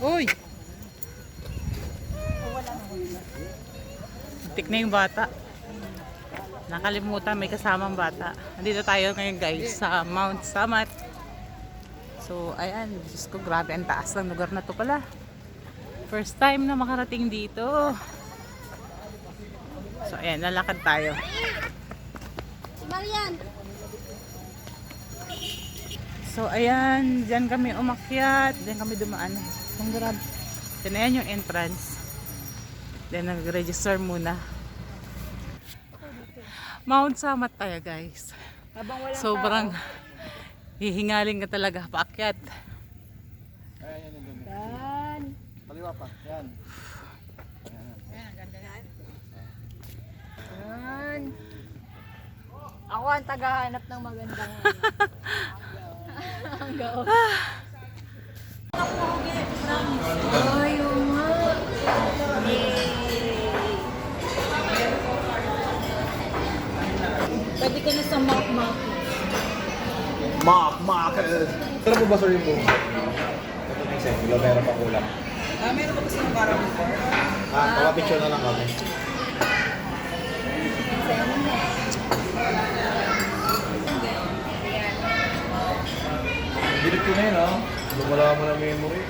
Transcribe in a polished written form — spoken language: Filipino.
Uy! Tik na yung bata. Nakalimutan, may kasamang bata. Nandito tayo ngayon guys sa Mount Samat. So, ayan. Diyos ko, grabe. Ang taas ng lugar na to pala. First time na makarating dito. So, ayan. Lalakad tayo. Si Marian. So, ayan. Diyan kami umakyat. Diyan kami dumaan. Ang grabe. Diyan na yan yung entrance. Then, nag-register muna. Mount Samat tayo, guys. Sobrang hihingaling ka talaga paakyat. Yan. Kaliwa pa. Yan. Yan. Ako ang tagahanap ng magandang hanggaw. Ay, oo nga. Pwede ka na sa mak-mak. Mak! Sarap po ba sir yung buong? Ito na isa. Meron pa kulang. Meron pa kasi ng parang before. Paka-picture na lang kami. Dilip ko na yun, ha? Lumala mo na memory.